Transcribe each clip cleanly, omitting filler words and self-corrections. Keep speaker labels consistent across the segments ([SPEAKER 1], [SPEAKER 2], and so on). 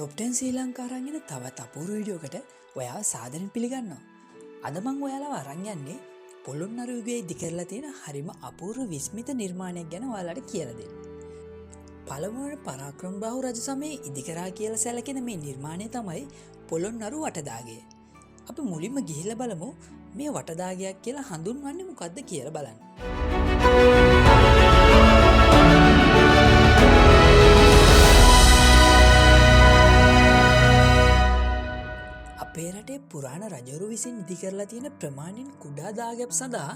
[SPEAKER 1] Top 10 ශ්‍රී ලංකා අරන් එන තවත් අපූර්ව වීඩියෝ එකට ඔයාව සාදරයෙන් පිළිගන්නවා. අද මම ඔයාලව අරන් යන්නේ පොළොන්නරු යුගයේ ඉදි කරලා තියෙන හරිම අපූර්ව විස්මිත නිර්මාණයක් ගැන ඔයාලට කියලා දෙන්න. පළමුවන පරාක්‍රමබාහු රජ සමයේ ඉදි කරා කියලා සැලකෙන මේ නිර්මාණය තමයි පොළොන්නරු වටදාගය. අපි මුලින්ම ගිහිල්ලා බලමු මේ වටදාගයක් කියලා හඳුන්වන්නේ මොකක්ද කියලා බලන්න. අපේ රටේ පුරාණ රජවරු විසින් ඉදි කරලා තියෙන ප්‍රමාණින් කුඩා දාගැබ් සඳහා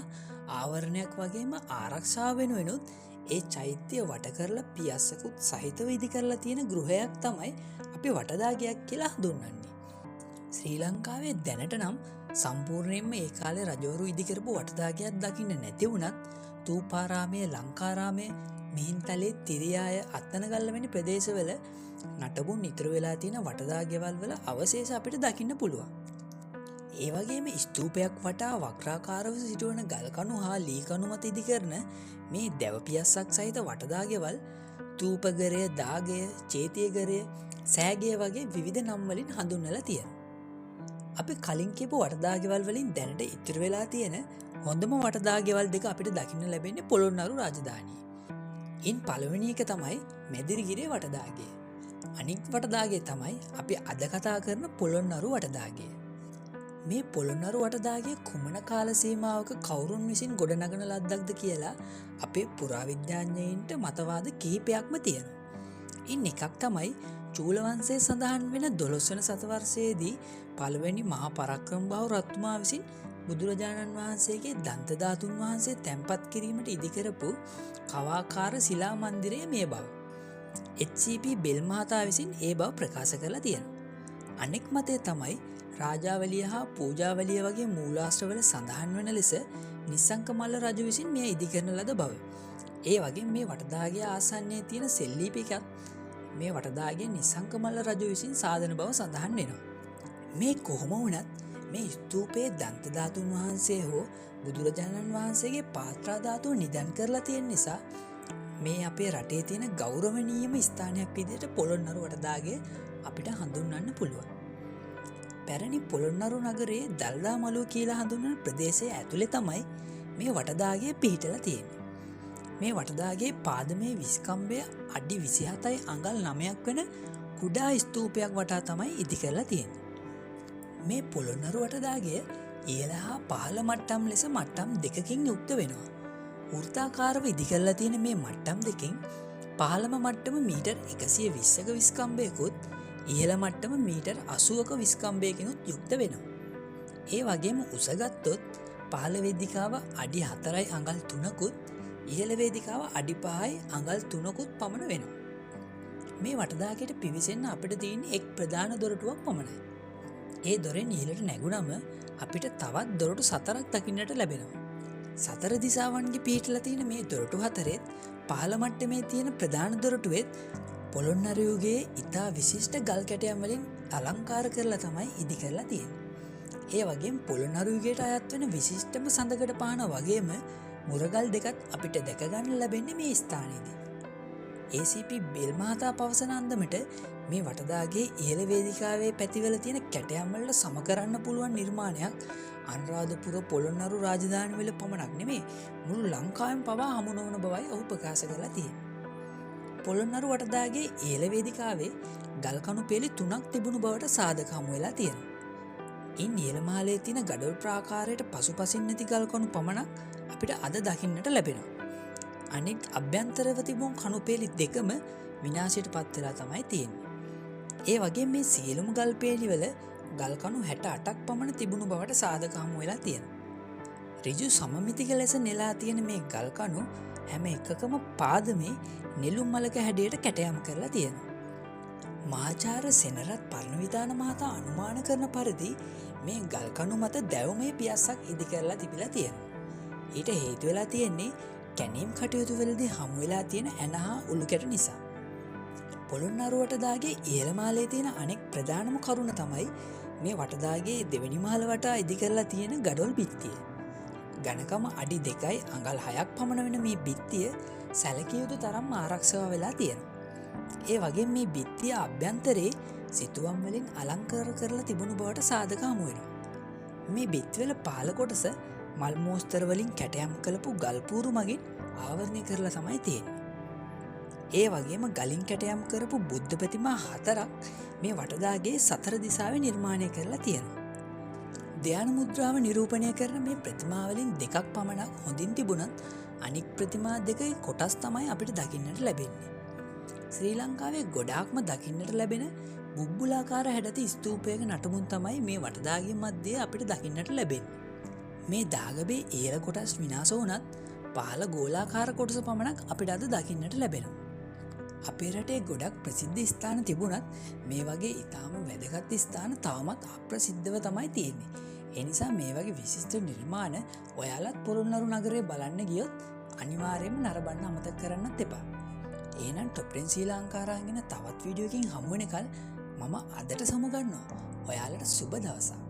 [SPEAKER 1] ආවරණයක් වගේම ආරක්ෂාව වෙනුවෙනුත් ඒ චෛත්‍යය වට කරලා පියස්සකුත් සහිතව ඉදි කරලා තියෙන ගෘහයක් තමයි අපි වටදාගයක් කියලා හඳුන්වන්නේ. ශ්‍රී ලංකාවේ දැනට නම් සම්පූර්ණයෙන්ම ඒ කාලේ රජවරු ඉදි කරපු වටදාගයක් දකින්න නැති වුණත් තූපාරාමය, ලංකාරාමය, මිහින්තලේ, තිරියාය, අත්තනගල්ල වැනි ප්‍රදේශවල නටබුන් ඉතුරු වෙලා තියෙන වටදාගෙවල් වල අවශේෂ අපිට දකින්න පුළුවන්. ඒ වගේම ස්තූපයක් වටා වක්‍රාකාරව සිටුවන ගල්කණු හා ලීකණු මත ඉදි කරන මේ දැව පියස්සක් සහිත වටදාගෙවල් තූපගරය, දාගය, චේතියගරය, සෑගය වගේ විවිධ නම් වලින් හඳුන්වලා තියෙනවා. අපි කලින් කියපු වටදාගෙවල් වලින් දැනට ඉතුරු වෙලා තියෙන හොඳම වටදාගෙවල් දෙක අපිට දකින්න ලැබෙන්නේ පොළොන්නරු රාජධානියේ. ඉන් පළවෙනි එක තමයි මැදිරිගිරිය වටදාගය. අනික් වටදාගේ තමයි අපි අද කතා කරන පොළොන්නරු වටදාගේ. මේ පොළොන්නරු වටදාගේ කුමන කාල සීමාවක කවුරුන් විසින් ගොඩනගන ලද්දක්ද කියලා අපේ පුරාවිද්‍යාඥයින්ට මතවාද කිහිපයක්ම තියෙනවා. ඉන් එකක් තමයි චූලවංශයේ සඳහන් වෙන 12 වන සතවර්ෂයේදී පළවෙනි මහා පරාක්‍රමබාහු රජතුමා විසින් බුදුරජාණන් වහන්සේගේ දන්ත ධාතුන් වහන්සේ තැන්පත් කිරීමට ඉදි කරපු කවාකාර ශිලා මන්දිරය මේ බව. HCP බෙල් මහතා විසින් ඒ බව ප්‍රකාශ කරලා තියෙනවා. අනෙක් මතය තමයි රාජාවලිය හා පූජාවලිය වගේ මූලාශ්‍රවල සඳහන් වෙන ලෙස නිස්සංක මල්ල රජු විසින් මෙය ඉදි කරන ලද බව. ඒ වගේ මේ වටදාගය ආසන්නයේ තියෙන සෙල්ලිපිකත් මේ වටදාගේ නිස්සංක මල්ල රජු විසින් සාදන බව සඳහන් වෙනවා. මේ කොහොම වුණත් මේ ස්තූපයේ දන්ත ධාතුන් වහන්සේ හෝ බුදුරජාණන් වහන්සේගේ පාත්‍රා ධාතුව නිදන් කරලා තියෙන නිසා මේ අපේ රටේ තියෙන ගෞරවනීයම ස්ථානයක් විදිහට පොළොන්නරු වටදාගය අපිට හඳුන්වන්න පුළුවන්. පැරණි පොළොන්නරු නගරයේ දල්දා මළුව කියලා හඳුන්වන ප්‍රදේශය ඇතුලේ තමයි මේ වටදාගය පිහිටලා තියෙන්නේ. මේ වටදාගේ පාදමේ විස්කම්භය අඩි 27යි අඟල් 9ක් වෙන කුඩා ස්තූපයක් වටා තමයි ඉදි කරලා තියෙන්නේ. මේ පොළොන්නරු වටදාගය ඉහළ හා පහළ මට්ටම් ලෙස මට්ටම් දෙකකින් යුක්ත වෙනවා. වෘත්තාකාරව ඉදි කරලා තියෙන මේ මට්ටම් දෙකෙන් පහළම මට්ටම මීටර් 120ක විස්කම්භයකුත් ඉහළ මට්ටම මීටර් 80ක විස්කම්භයකිනුත් යුක්ත වෙනවා. ඒ වගේම උස ගත්තොත් පහළ වේදිකාව අඩි 4යි අඟල් 3කුත් ඉහළ වේදිකාව අඩි 5යි අඟල් 3කුත් පමණ වෙනවා. මේ වටදාගයට පිවිසෙන්න අපිට තියෙන්නේ එක් ප්‍රධාන දොරටුවක් පමණයි. ඒ දොරෙන් ඉහළට නැගුණම අපිට තවත් දොරටු 4ක් දකින්නට ලැබෙනවා. සතර දිසාවන්ගේ පිහිටලා තියෙන මේ දොරටු හතරෙත් පහළ මට්ටමේ තියෙන ප්‍රධාන දොරටුවෙත් පොළොන්නරු යුගයේ ඉතා විශිෂ්ට ගල් කැටයම් වලින් අලංකාර කරලා තමයි ඉදි කරලා තියෙන්නේ. ඒ වගේම පොළොන්නරු යුගයට අයත් වෙන විශිෂ්ටම සඳකඩ පාන වගේම මුරගල් දෙකත් අපිට දැක ගන්න ලැබෙන්නේ මේ ස්ථානයේදී. ACP බෙල් මහතා පවසන අන්දමට මේ වටදාගේ ඉහළ වේදිකාවේ පැතිවල තියෙන කැටයම් වලට සම කරන්න පුළුවන් නිර්මාණයක් අනුරාධපුර පොළොන්නරු රාජධානිවල පමණක් නෙමේ මුළු ලංකාවෙම පවා හමු නොවන බවයි ඔහු ප්‍රකාශ කරලා තියෙන්නේ. පොළොන්නරු වටදාගේ ඉහළ වේදිකාවේ ගල්කණු පෙළි 3ක් තිබුණු බවට සාධක හමු වෙලා තියෙනවා. ඉන් ඉහළ මාලයේ තියෙන ගඩොල් ප්‍රාකාරයට පසුපසින් නැති ගල්කණු පමණක් අපිට අද දකින්නට ලැබෙනවා. අනෙක් අභ්‍යන්තරව තිබුණු කණු පෙළි දෙකම විනාශයට පත් වෙලා තමයි තියෙන්නේ. ඒ වගේ මේ සියලුම ගල් පෙළි වල ගල්කණු 68ක් පමණ තිබුණු බවට සාධක හමු වෙලා තියෙනවා. ඍජු සමමිතික ලෙස නෙලා තියෙන මේ ගල්කණු හැම එකකම පාදමේ නෙළුම් මලක හැඩයට කැටයම් කරලා තියෙනවා. මහාචාර්ය සෙනරත් පරණවිතාන මහතා අනුමාන කරන පරිදි මේ ගල්කණු මත දැවමය පියස්සක් ඉදි කරලා තිබිලා තියෙනවා. ඊට හේතු වෙලා තියෙන්නේ කැණීම් කටයුතු වලදී හමු වෙලා තියෙන ඇණ හා උළු කැට නිසා. පොළොන්නරු වටදාගේ ඉහළ මාලයේ තියෙන අනෙක් ප්‍රධානම කරුණ තමයි මේ වටදාගේ දෙවෙනි මාල වටා ඉදි කරලා තියෙන ගඩොල් බිත්තිය. ඝනකම අඩි 2යි අඟල් 6ක් පමණ වෙන මේ බිත්තිය සැලකිය යුතු තරම් ආරක්ෂා වෙලා තියෙනවා. ඒ වගේ මේ බිත්තිය අභ්‍යන්තරේ සිතුවම් වලින් අලංකාර කරලා තිබුණු බවට සාධක හමු වෙනවා. මේ බිත්වල පහළ කොටස මල් මෝස්තර වලින් කැටයම් කළපු ගල්පූරු මගින් ආවරණය කරලා තමයි තියෙන්නේ. ඒ වගේම ගලින් කැටයම් කරපු බුද්ධ ප්‍රතිමා 4ක් මේ වටදාගේ සතර දිසාවේ නිර්මාණය කරලා තියෙනවා. ධ්‍යාන මුද්‍රාව නිරූපණය කරන මේ ප්‍රතිමා වලින් දෙකක් පමණක් හොඳින් තිබුණත් අනික් ප්‍රතිමා දෙකේ කොටස් තමයි අපිට දකින්නට ලැබෙන්නේ. ශ්‍රී ලංකාවේ ගොඩාක්ම දකින්නට ලැබෙන බුබ්බුලාකාර හැඩති ස්තූපයක නටමුන් තමයි මේ වටදාගේ මැද්දේ අපිට දකින්නට ලැබෙන්නේ. මේ දාගබේ ඉහළ කොටස් විනාශ වුණත් පහළ ගෝලාකාර කොටස පමණක් අපිට අද දකින්නට ලැබෙනවා. අපේ රටේ ගොඩක් ප්‍රසිද්ධ ස්ථාන තිබුණත් මේ වගේ ඉතාම වැදගත් ස්ථාන තවමත් අප්‍රසිද්ධව තමයි තියෙන්නේ. එනිසා මේ වගේ විශිෂ්ට නිර්මාණ ඔයාලත් පොළොන්නරු නගරේ බලන්න ගියොත් අනිවාර්යයෙන්ම නරඹන්න අමතක කරන්නත් එපා. එහෙනම් ටොප්රෙන් ශ්‍රී ලංකාරාගෙන තවත් වීඩියෝකින් හමු වෙනකල් මම අදට සමුගන්නවා. ඔයාලට සුබ දවසක්.